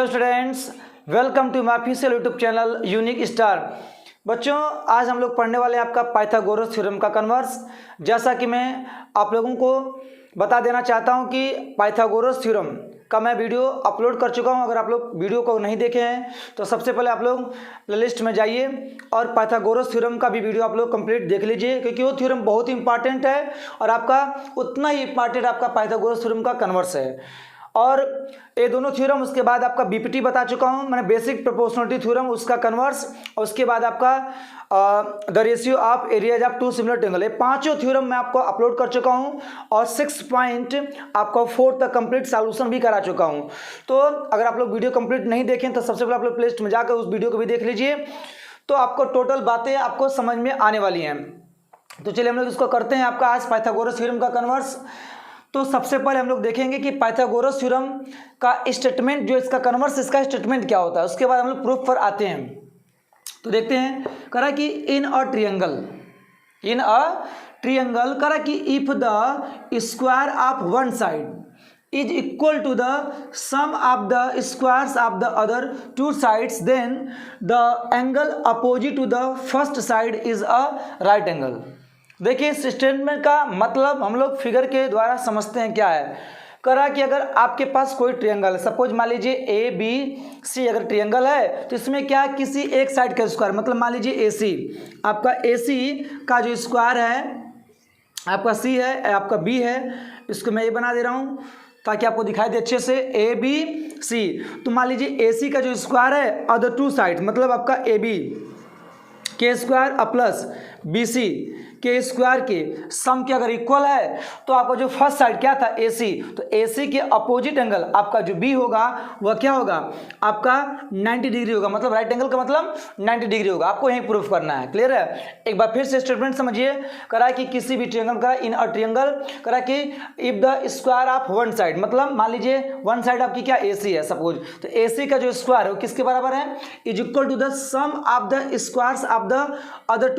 Hello students, welcome to my official YouTube channel unique star. बच्चों, आज हम लोग पढ़ने वाले हैं आपका पाइथागोरस थ्योरम का कन्वर्स। जैसा कि मैं आप लोगों को बता देना चाहता हूं कि पाइथागोरस थ्योरम का मैं वीडियो अपलोड कर चुका हूं। अगर आप लोग वीडियो को नहीं देखे हैं तो सबसे पहले आप लोग प्लेलिस्ट में जाइए और पाइथागोरस थ्योरम का भी वीडियो आप लोग कंप्लीट देख लीजिए, क्योंकि वो थ्योरम बहुत ही इंपॉर्टेंट है और आपका उतना ही इंपॉर्टेंट आपका पाइथागोरस थ्योरम का कन्वर्स है। और ये दोनों थ्योरम, उसके बाद आपका बीपीटी बता चुका हूँ मैंने, बेसिक प्रोपोर्शनलिटी थ्योरम, उसका कन्वर्स, और उसके बाद आपका the ratio of areas of two similar triangle. ये पांचों थ्योरम मैं आपको अपलोड कर चुका हूँ और 6 पॉइंट आपको 4 तक कंप्लीट सॉल्यूशन भी करा चुका हूँ। तो अगर आप लोग वीडियो कंप्लीट नहीं देखें तो सबसे पहले आप लोग प्लेलिस्ट में जाकर उस वीडियो को भी देख लीजिए, तो आपको टोटल बातें आपको समझ में आने वाली हैं। तो चलिए हम लोग इसको करते हैं आपका आज पाइथागोरस थ्योरम का कन्वर्स। तो सबसे पहले हम लोग देखेंगे कि पाइथागोरस थ्योरम का स्टेटमेंट, जो इसका कन्वर्स, इसका स्टेटमेंट क्या होता है। उसके बाद हम लोग प्रूफ पर आते हैं। तो देखते हैं, करा कि इन अ ट्रियंगल करा कि if the square of one side is equal to the sum of the squares of the other two sides, then the angle opposite to the first side is a right angle. देखिए, इस statement का मतलब हम लोग figure के द्वारा समझते हैं क्या है। करा कि अगर आपके पास कोई ट्रायंगल है, सपोज मान लीजिए ए बी सी अगर ट्रायंगल है, तो इसमें क्या किसी एक साइड का स्क्वायर, मतलब मान लीजिए ए सी, आपका ए सी का जो स्क्वायर है, आपका सी है, आपका बी है, इसको मैं ये बना दे रहा हूँ ताकि आपको दिखाई दे अच्छे से, ए बी सी। तो मान लीजिए ए सी का जो स्क्वायर है अदर टू साइड, मतलब आपका ए बी के स्क्वायर प्लस बी सी के स्क्वायर के सम के अगर इक्वल है, तो आपका जो फर्स्ट साइड क्या था ए सी, तो ए सी के अपोजिट एंगल आपका जो बी होगा वह क्या होगा, आपका 90 डिग्री होगा। मतलब राइट एंगल का मतलब 90 डिग्री होगा। आपको यही प्रूफ करना है। क्लियर है? एक बार फिर से स्टेटमेंट समझिए। करा कि किसी भी ट्रायंगल का इन अ ट्रायंगल, करा कि if the square of one side, मतलब मान लीजिए वन साइड आपकी क्या ए सी है सपोज, तो ए सी का जो स्क्वायर है वो किसके बराबर है, is equal to the sum of the squares of the other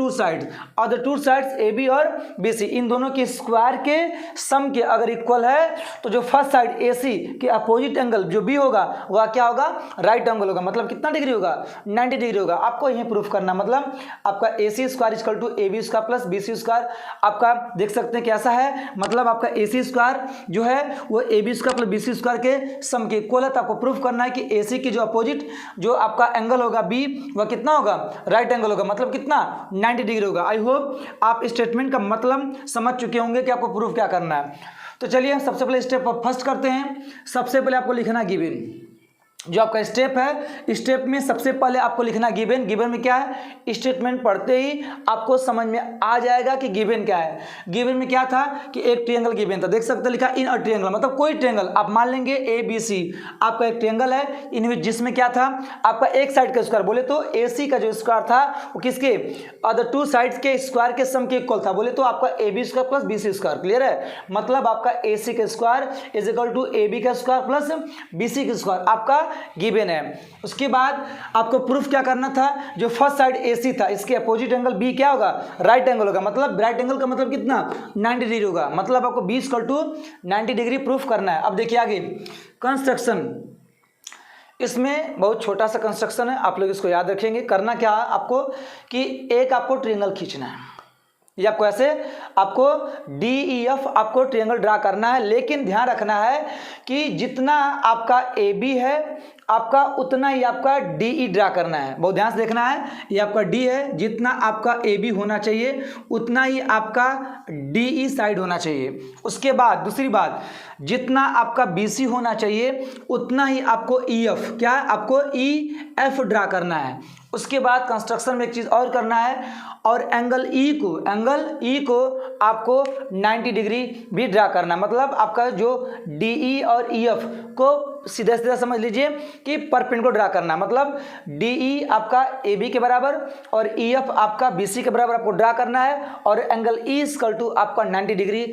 two sides A B और बी सी, इन दोनों के स्क्वायर के सम के अगर इक्वल है, तो जो फर्स्ट साइड ए सी के अपोजिट एंगल जो बी होगा वह क्या होगा, राइट एंगल होगा। मतलब कितना डिग्री होगा, 90 डिग्री होगा। आपको यही प्रूफ करना, मतलब आपका A C square equal to A B square plus B C square, आपका देख सकते हैं कैसा है, मतलब आपका ए सी स्क्वायर जो है वो A B square plus B C square के सम के इक्वल है। तो आपको प्रूफ करना है कि ए सी की जो अपोजिट जो आपका एंगल होगा बी, वह कितना होगा, राइट एंगल होगा। मतलब कितना, 90 डिग्री होगा। आई होप आप स्टेटमेंट का मतलब समझ चुके होंगे कि आपको प्रूफ क्या करना है। तो चलिए हम सबसे पहले स्टेप फर्स्ट करते हैं। सबसे पहले आपको लिखना गिवन, जो आपका स्टेप है, स्टेप में सबसे पहले आपको लिखना गिवन। गिवन में क्या है, स्टेटमेंट पढ़ते ही आपको समझ में आ जाएगा कि गिवन क्या है। गिवन में क्या था कि एक ट्रायंगल गिवन था, देख सकते लिखा इन अ ट्रायंगल, मतलब कोई ट्रायंगल आप मान लेंगे ए बी सी, आपका एक ट्रायंगल है इन जिसमें क्या था, आपका एक साइड का स्क्वायर, बोले तो ए सी का जो स्क्वायर था वो किसके, अदर टू साइड्स के स्क्वायर के सम के इक्वल था, बोले तो आपका A B square plus B C square. Clear है? मतलब आपका ए सी का square is equal to A B का स्क्वायर प्लस बी सी का स्क्वायर आपका गिवन है। उसके बाद आपको प्रूफ क्या करना था, जो फर्स्ट साइड एसी था इसके अपोजिट एंगल बी क्या होगा, राइट एंगल होगा। मतलब राइट एंगल का मतलब कितना, 90 डिग्री होगा। मतलब आपको B equal to 90 degree proof करना है। अब देखिए आगे कंस्ट्रक्शन, इसमें बहुत छोटा सा कंस्ट्रक्शन है, आप लोग इसको याद रखेंगे। करना क्या है आपको कि एक आपको ट्रायंगल खींचना है, ये आपको ऐसे आपको डी ई एफ आपको ट्रायंगल ड्रा करना है। लेकिन ध्यान रखना है कि जितना आपका ए बी है आपका उतना ही आपका डी ई ड्रा करना है। बहुत ध्यान से देखना है, ये आपका डी है, जितना आपका ए बी होना चाहिए उतना ही आपका डी ई साइड होना चाहिए। उसके बाद दूसरी बात, जितना आपका बी सी होना चाहिए उतना ही आपको ई एफ, क्या आपको ई एफ ड्रा करना है। उसके बाद कंस्ट्रक्शन में एक चीज़ और करना है, और एंगल ई को आपको 90 डिग्री भी ड्रा करना है। मतलब आपका जो डी ई और ई एफ को सीधा सीधा समझ लीजिए कि परपेंडिकुलर ड्रा करना है। मतलब डी ई आपका ए बी के बराबर और ई एफ आपका बी सी के बराबर आपको ड्रा करना है, और एंगल ई इक्वल टू आपका 90 डिग्री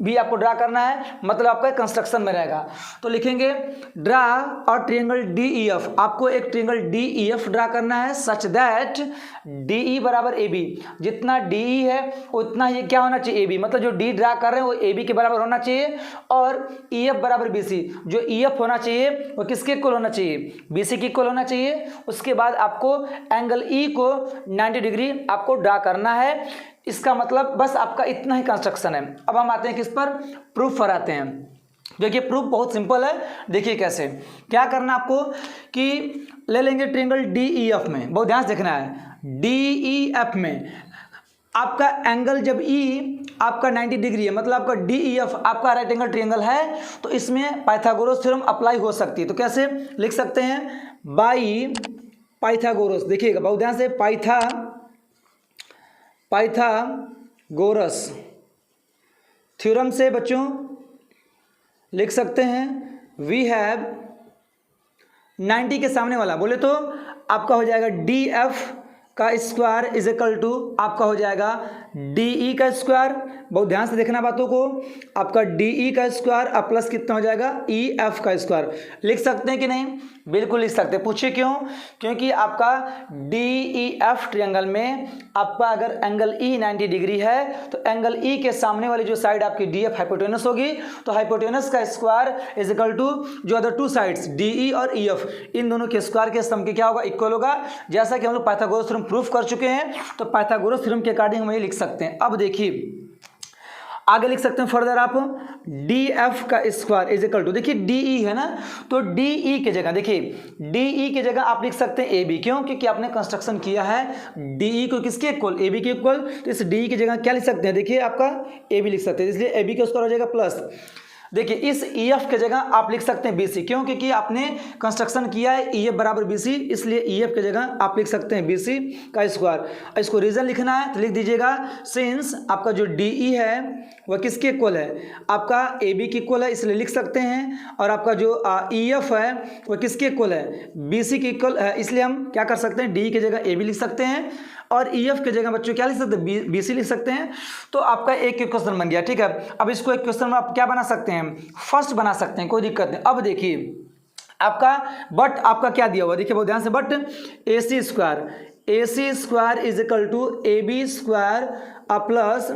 भी आपको ड्रा करना है। मतलब आपका कंस्ट्रक्शन में रहेगा। तो लिखेंगे ड्रा और ट्रायंगल डी ई एफ, आपको एक triangle D E F draw करना है सच दैट डी ई बराबर ए बी, जितना डी ई है उतना ये क्या होना चाहिए, ए बी। मतलब जो डी ड्रा कर रहे हैं वो ए बी के बराबर होना चाहिए, और ई एफ बराबर बी सी, जो ई एफ होना चाहिए चाहिए वो किसके इक्वल होना चाहिए, BC के इक्वल होना चाहिए। उसके बाद आपको एंगल E को 90 डिग्री आपको ड्रा करना है। इसका मतलब बस आपका इतना ही कंस्ट्रक्शन है। अब हम आते हैं किस पर, प्रूफ पर आते हैं। देखिए प्रूफ बहुत सिंपल है। देखिए कैसे, क्या करना आपको कि ले लेंगे ट्रायंगल DEF में, बहुत ध्यान से देखना है। DEF में आपका एंगल जब E आपका 90 डिग्री है, मतलब आपका DEF आपका राइट एंगल ट्रायंगल है, तो इसमें पाइथागोरस थ्योरम अप्लाई हो सकती है। तो कैसे लिख सकते हैं, बाई पाइथागोरस। देखिएगा बहुत ध्यान से, पाइथागोरस थ्योरम से बच्चों लिख सकते हैं वी हैव 90 के सामने वाला बोले तो आपका हो जाएगा DF का स्क्वायर इज इक्वल टू आपका हो जाएगा DE का स्क्वायर। बहुत ध्यान से देखना बातों को, आपका DE का स्क्वायर अब प्लस कितना हो जाएगा EF का स्क्वायर। लिख सकते हैं कि नहीं, बिल्कुल लिख सकते हैं। पूछिए क्यों, क्योंकि आपका DEF ट्रायंगल में आपका अगर एंगल E 90 डिग्री है तो एंगल E के सामने वाली जो साइड आपकी DF हाइपोटेनस होगी, तो हाइपोटेनस का स्क्वायर इज इक्वल टू जो अदर टू साइड्स DE और EF, इन दोनों के स्क्वायर के सम के क्या होगा, इक्वल होगा। जैसा कि हम लोग पाइथागोरस थ्योरम प्रूफ कर चुके हैं, तो पाइथागोरस थ्योरम के अकॉर्डिंग हम ये लिख सकते हैं। अब देखिए आगे लिख सकते हैं फर्दर आप DF का स्क्वायर इज इक्वल टू, देखिए DE है ना, तो DE की जगह देखिए DE की जगह आप लिख सकते हैं AB। क्यों, क्योंकि आपने कंस्ट्रक्शन किया है DE को किसके इक्वल, AB के इक्वल। तो इस DE की जगह क्या लिख सकते हैं, देखिए आपका AB लिख सकते हैं, इसलिए AB का स्क्वायर हो जाएगा प्लस। देखिए इस EF के जगह आप लिख सकते हैं BC, क्यों, क्योंकि आपने कंस्ट्रक्शन किया है EF बराबर BC, इसलिए EF की जगह आप लिख सकते हैं BC का स्क्वायर। इसको रीजन लिखना है तो लिख दीजिएगा, सिंस आपका जो DE है वह किसके इक्वल है, आपका AB के इक्वल है, इसलिए लिख सकते हैं। और आपका जो EF है वह किसके इक्वल है, BC के इक्वल है, इसलिए हम क्या कर सकते हैं, DE की जगह AB लिख सकते हैं और EF की जगह बच्चों क्या लिख सकते हैं, BC लिख सकते हैं। तो आपका एक क्वेश्चन बन गया, ठीक है। अब इसको एक क्वेश्चन में आप क्या बना सकते हैं, फर्स्ट बना सकते हैं, कोई दिक्कत नहीं। अब देखिए आपका बट आपका क्या दिया हुआ, देखिए बहुत ध्यान से, but AC square is equal to AB square plus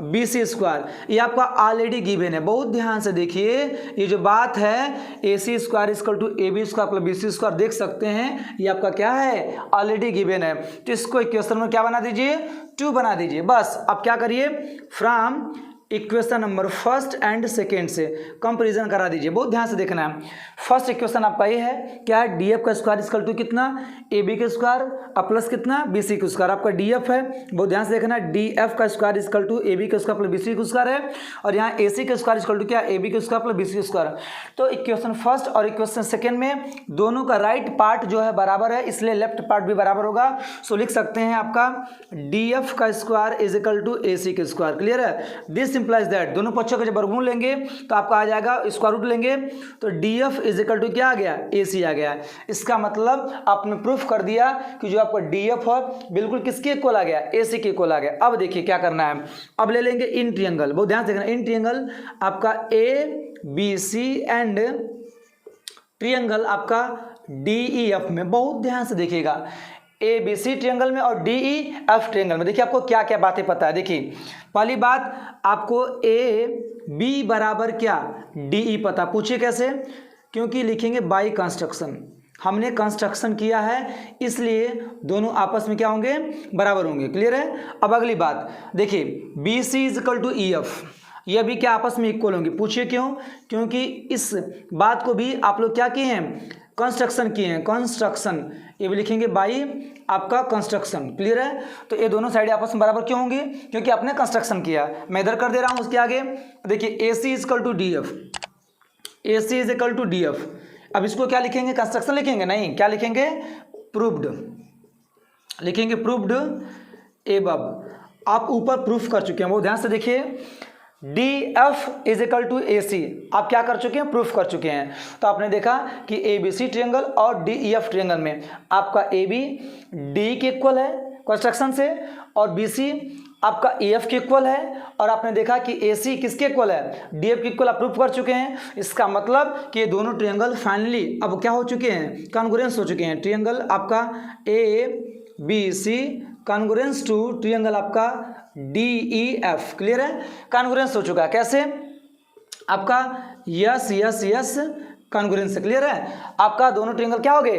BC square, ये आपका ऑलरेडी गिवन है। बहुत ध्यान से देखिए, ये जो बात है AC square equal to AB square plus BC square देख सकते हैं, ये आपका क्या है, ऑलरेडी गिवन है। तो इसको इक्वेशन में क्या बना दीजिए, 2 बना दीजिए बस। अब क्या करिए, from equation number first and second से कंपेरिजन करा दीजिए। बहुत ध्यान से देखना है, फर्स्ट इक्वेशन आपका ये है, क्या है, DF का स्क्वायर इक्वल टू कितना, AB के स्क्वायर प्लस कितना BC के स्क्वायर। आपका DF है, बहुत ध्यान से देखना है, DF का स्क्वायर इक्वल टू AB के स्क्वायर प्लस BC के स्क्वायर है, और यहाँ AC के स्क्वायर इक्वल टू क्या, AB के स्क्वायर प्लस BC के स्क्वायर। तो इक्वेशन फर्स्ट और इक्वेशन सेकेंड में दोनों का राइट पार्ट जो है बराबर है, इसलिए लेफ्ट पार्ट भी बराबर होगा। सो लिख सकते हैं आपका DF का square is equal to AC के स्क्वायर। क्लियर है, दिस इंप्लाइज दैट दोनों पक्षों का जब वर्गमूल लेंगे तो आपका आ जाएगा स्क्वायर रूट लेंगे, तो DF इज इक्वल टू क्या आ गया, AC आ गया। इसका मतलब आपने प्रूफ कर दिया कि जो आपका DF है बिल्कुल किसके इक्वल आ गया, AC के इक्वल आ गया। अब देखिए क्या करना है, अब ले लेंगे इन ट्रायंगल, बहुत ध्यान से देखना, इन ट्रायंगल आपका ABC एंड ट्रायंगल आपका DEF में, बहुत ध्यान से देखिएगा, ABC ट्रायंगल में और DEF ट्रायंगल में। देखिए आपको क्या क्या बातें पता है। देखिए पहली बात आपको AB बराबर क्या, DE पता। पूछिए कैसे, क्योंकि लिखेंगे बाई कंस्ट्रक्शन, हमने कंस्ट्रक्शन किया है इसलिए दोनों आपस में क्या होंगे, बराबर होंगे। क्लियर है। अब अगली बात देखिए, BC is equal to EF, ये भी क्या आपस में इक्वल होंगे। पूछिए क्यों, क्योंकि इस बात को भी आप लोग क्या किए हैं, कंस्ट्रक्शन किए हैं, कंस्ट्रक्शन, ये भी लिखेंगे बाई आपका कंस्ट्रक्शन। क्लियर है। तो ये दोनों साइड आपस में बराबर क्यों होंगे, क्योंकि आपने कंस्ट्रक्शन किया। मैं इधर कर दे रहा हूँ उसके आगे, देखिए AC is equal to DF, AC is equal to DF। अब इसको क्या लिखेंगे, कंस्ट्रक्शन लिखेंगे, नहीं क्या लिखेंगे, प्रूव्ड लिखेंगे, प्रूव्ड एबव। आप ऊपर प्रूफ कर चुके हैं, बहुत ध्यान से देखिए, DF is equal to AC आप क्या कर चुके हैं, प्रूफ कर चुके हैं। तो आपने देखा कि ABC ट्रायंगल और DEF ट्रायंगल में आपका AB DE के इक्वल है कंस्ट्रक्शन से, और BC आपका EF के इक्वल है, और आपने देखा कि AC किसके इक्वल है, DF के इक्वल आप प्रूफ कर चुके हैं। इसका मतलब कि ये दोनों ट्रायंगल फाइनली अब क्या हो चुके हैं, कॉन्ग्रुएंस हो चुके हैं। ट्रायंगल आपका ABC कॉन्ग्रुएंस टू ट्रायंगल आपका DEF। क्लियर है, कॉन्ग्रुएंस हो चुका है। कैसे, आपका यस यस यस कॉन्ग्रुएंस से। क्लियर है, आपका दोनों ट्रायंगल क्या हो गए,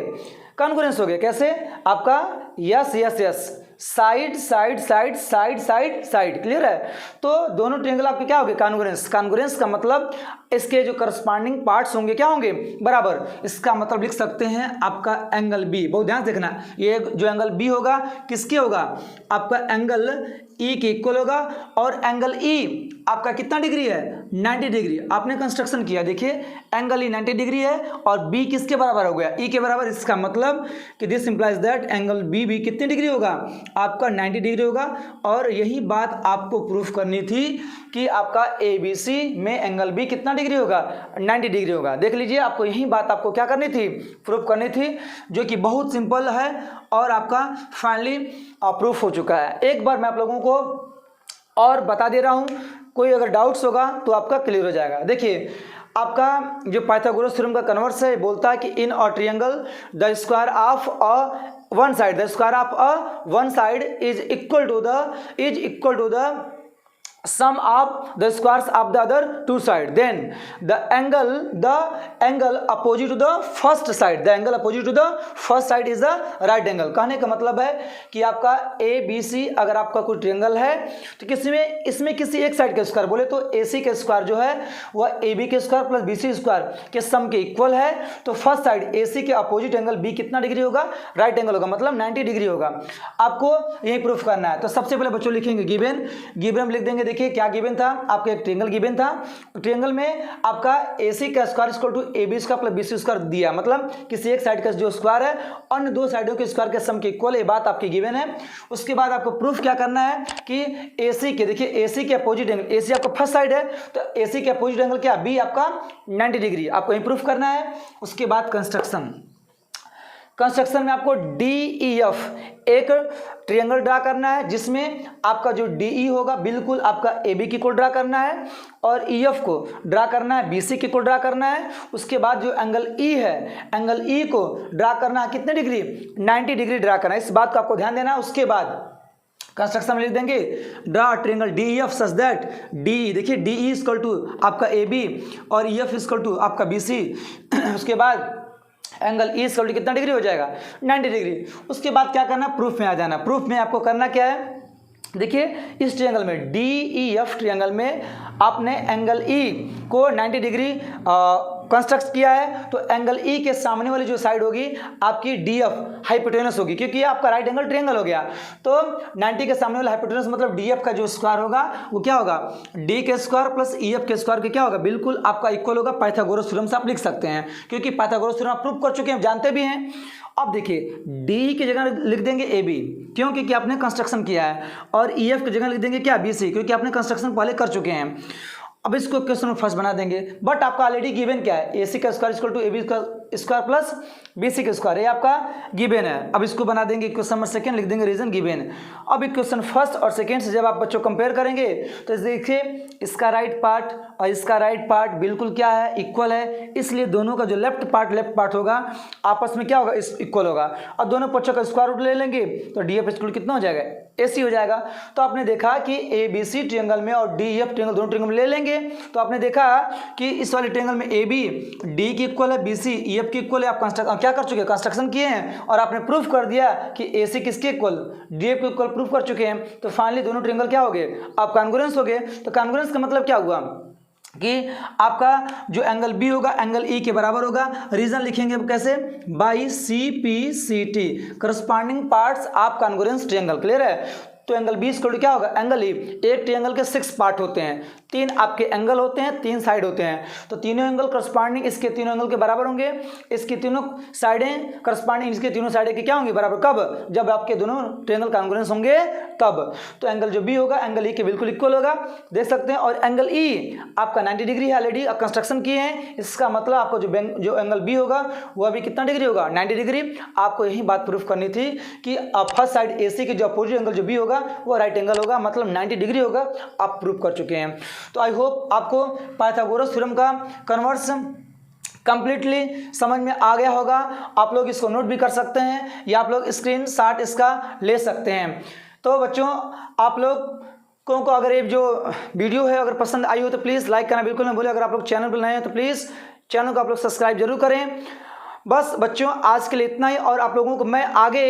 कॉन्ग्रुएंस हो गए। कैसे, आपका yes yes yes, side side side side side side. Clear है, तो दोनों ट्रायंगल आपके क्या हो गए, कॉन्ग्रुएंस। कॉन्ग्रुएंस का मतलब इसके जो करस्पॉन्डिंग पार्ट्स होंगे क्या होंगे, बराबर। इसका मतलब लिख सकते हैं आपका एंगल बी, बहुत ध्यान से देखना, ये जो एंगल बी होगा किसके होगा, आपका एंगल ई के इक्वल होगा। और एंगल ई आपका कितना डिग्री है, 90 डिग्री। आपने कंस्ट्रक्शन किया, देखिए एंगल ई 90 डिग्री है और बी किसके बराबर हो गया, ई के बराबर। इसका मतलब कि this implies that angle B भी कितनी डिग्री होगा, आपका 90 डिग्री होगा। और यही बात आपको प्रूफ करनी थी कि आपका ए बी सी में एंगल बी कितना डिग्री होगा, 90 डिग्री होगा। देख लीजिए, आपको यही बात आपको क्या करनी थी, प्रूफ करनी थी, जो कि बहुत सिंपल है और आपका फाइनली प्रूफ हो चुका है। एक बार मैं आप लोगों को और बता दे रहा हूं, कोई अगर डाउट्स होगा तो आपका क्लियर हो जाएगा। देखिए, आपका जो पाइथागोरस थ्योरम का कन्वर्स है, बोलता है कि in a triangle the square of a one side, the square of a one side is equal to the sum of the squares of the other two side, then the angle opposite to the first side, the angle opposite to the first side is the right angle। कहने का मतलब है कि आपका A B C अगर आपका कोई triangle है तो इसमें किसी एक साइड के स्क्वायर, बोले तो ए सी के स्क्वायर जो है वह ए बी के square plus B C square के सम के इक्वल है। तो फर्स्ट साइड ए सी के अपोजिट एंगल बी कितना डिग्री होगा, राइट एंगल होगा, मतलब 90 डिग्री होगा। आपको यही प्रूफ करना है। तो सबसे पहले बच्चों लिखेंगे गिवन लिख देंगे। देखिए क्या गिवन था, आपका एक ट्रायंगल गिवन था। ट्रायंगल में आपका AC का square equal to AB square plus BC square दिया, मतलब किसी एक साइड का जो स्क्वायर है अन्य दो साइडों के स्क्वायर के सम के इक्वल, ये बात आपकी गिवन है। उसके बाद आपको प्रूफ क्या करना है कि AC के, देखिए AC के अपोजिट एंगल, AC आपका फर्स्ट साइड है तो AC के अपोजिट एंगल क्या, B आपका 90 डिग्री, आपको यही प्रूफ करना है। उसके बाद कंस्ट्रक्शन में आपको DEF एक ट्रायंगल ड्रा करना है, जिसमें आपका जो DE होगा बिल्कुल आपका AB की इक्वल ड्रा करना है और EF को ड्रा करना है, BC की इक्वल ड्रा करना है। उसके बाद जो एंगल E है, एंगल E को ड्रा करना है कितने डिग्री, 90 डिग्री ड्रा करना है। इस बात को आपको ध्यान देना है। उसके बाद कंस्ट्रक्शन में लिख देंगे draw triangle DEF such that DE, देखिए DE इक्वल टू आपका AB और EF इक्वल टू आपका BC। उसके बाद एंगल ई इक्वल कितना डिग्री हो जाएगा, 90 डिग्री। उसके बाद क्या करना, प्रूफ में आ जाना। प्रूफ में आपको करना क्या है, देखिए इस ट्रायंगल में DEF ट्रायंगल में आपने एंगल ई को 90 डिग्री कंस्ट्रक्ट किया है, तो एंगल ई के सामने वाली जो साइड होगी आपकी DF हाइपोटेनस होगी, क्योंकि ये आपका राइट एंगल ट्रायंगल हो गया। तो 90 के सामने वाला हाइपोटेनस मतलब DF का जो स्क्वायर होगा वो क्या होगा, D के स्क्वायर प्लस EF के स्क्वायर के क्या होगा, बिल्कुल आपका इक्वल होगा। पाइथागोरस थ्योरम से आप लिख सकते हैं, क्योंकि पाइथागोरस थ्योरम आप प्रूव कर चुके हैं, जानते भी हैं। अब देखिए D की जगह लिख देंगे AB, क्यों, क्योंकि आपने कंस्ट्रक्शन किया है। और EF की जगह लिख देंगे क्या, BC, क्योंकि आपने कंस्ट्रक्शन पहले कर चुके हैं। अब इसको क्वेश्चन फर्स्ट बना देंगे, बट आपका ऑलरेडी गिवन क्या है, AC का स्क्वायर इक्वल टू AB का स्क्वायर प्लस BC का स्क्वायर, ये आपका गिवन है। अब इसको बना देंगे क्वेश्चन नंबर सेकंड, लिख देंगे रीजन गिवन। अब क्वेश्चन फर्स्ट और सेकंड से जब आप बच्चों कंपेयर करेंगे तो देखिए इसका राइट पार्ट और इसका राइट पार्ट बिल्कुल क्या है, इक्वल है, इसलिए दोनों का जो लेफ्ट पार्ट होगा आपस में क्या होगा, इक्वल होगा। और दोनों पक्षों का स्क्वायर रूट ले लेंगे तो DF इक्वल कितना हो जाएगा, AC हो जाएगा। तो आपने देखा कि ABC ट्रायंगल में और DEF ट्रायंगल दोनों ट्रायंगल में ले लेंगे, तो आपने देखा कि इस वाले ट्रायंगल में AB D की इक्वल है, BC EF की इक्वल है। आप क्या कर चुके हैं, कंस्ट्रक्शन किए हैं और आपने प्रूफ कर दिया कि AC किसके इक्वल, DF के इक्वल प्रूफ कर चुके हैं। तो फाइनली दोनों ट्रायंगल क्या हो गए, आप कॉन्ग्रुएंस हो गए। तो कॉन्ग्रुएंस का मतलब क्या हुआ कि आपका जो एंगल B होगा एंगल E के बराबर होगा। रीजन लिखेंगे कैसे, by CPCT corresponding parts of congruence triangle. Clear है, तो एंगल B इक्वल टू क्या होगा, एंगल E। एक ट्रायंगल के 6 पार्ट होते हैं, 3 आपके एंगल होते हैं, 3 साइड होते हैं। तो तीनों एंगल करस्पॉन्डिंग इसके तीनों एंगल के बराबर होंगे, इसकी तीनों साइडें करस्पॉन्डिंग इसके तीनों साइडें के क्या होंगी, बराबर। कब, जब आपके दोनों ट्रायंगल कॉन्ग्रुएंस होंगे तब। तो एंगल जो B होगा एंगल E के बिल्कुल इक्वल होगा, देख सकते हैं। और एंगल E आपका 90 डिग्री है, ऑलरेडी कंस्ट्रक्शन किए हैं। इसका मतलब आपको जो एंगल B होगा वह भी कितना डिग्री होगा, 90 डिग्री। आपको यही बात प्रूफ करनी थी कि फर्स्ट साइड AC के जो अपोजिट एंगल जो B होगा वो राइट एंगल होगा, मतलब 90 डिग्री होगा। आप प्रूफ कर चुके हैं। तो आई होप आपको पाइथागोरस थ्योरम का कन्वर्स कंप्लीटली समझ में आ गया होगा। आप लोग इसको नोट भी कर सकते हैं या आप लोग स्क्रीनशॉट इसका ले सकते हैं। तो बच्चों आप लोग को अगर ये जो वीडियो है अगर पसंद आई हो तो प्लीज़ लाइक करना बिल्कुल ना भूलें। अगर आप लोग चैनल पर नए हैं तो प्लीज़ चैनल को आप लोग सब्सक्राइब जरूर करें। बस बच्चों आज के लिए इतना ही, और आप लोगों को मैं आगे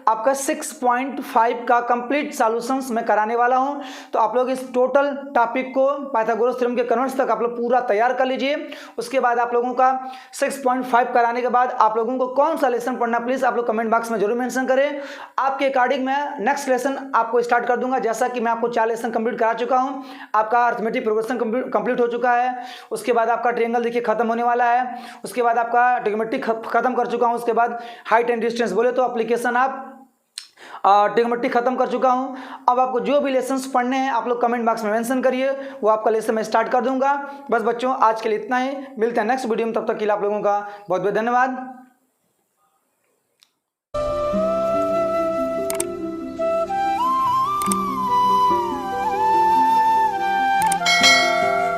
आपका 6.5 का कंप्लीट सॉल्यूशंस मैं कराने वाला हूं। तो आप लोग इस टोटल टॉपिक को पाइथागोरस थ्योरम के कन्वर्ट्स तक आप लोग पूरा तैयार कर लीजिए। उसके बाद आप लोगों का 6.5 कराने के बाद आप लोगों को कौन सा लेसन पढ़ना, प्लीज आप लोग कमेंट बॉक्स में जरूर मेंशन करें। आपके अकॉर्डिंग मैं नेक्स्ट लेसन आपको स्टार्ट कर दूंगा। जैसा कि मैं आपको 4 लेसन कंप्लीट करा चुका हूं, आपका अर्थमेटिक प्रोग्रेशन कंप्लीट हो चुका है। उसके बाद आपका ट्रायंगल देखिए खत्म होने वाला है। उसके बाद आपका ट्रिग्नोमेट्रिक खत्म कर चुका हूं। उसके बाद हाइट एंड डिस्टेंस बोले तो एप्लीकेशन आप ट्रिग्नोमेट्री खत्म कर चुका हूं। अब आपको जो भी लेसन्स पढ़ने हैं आप लोग कमेंट बॉक्स में मेंशन करिए, वो आपका लेसन मैं स्टार्ट कर दूंगा। बस बच्चों आज के लिए इतना ही, मिलते हैं नेक्स्ट वीडियो में। तब तक के लिए आप लोगों का बहुत बहुत धन्यवाद।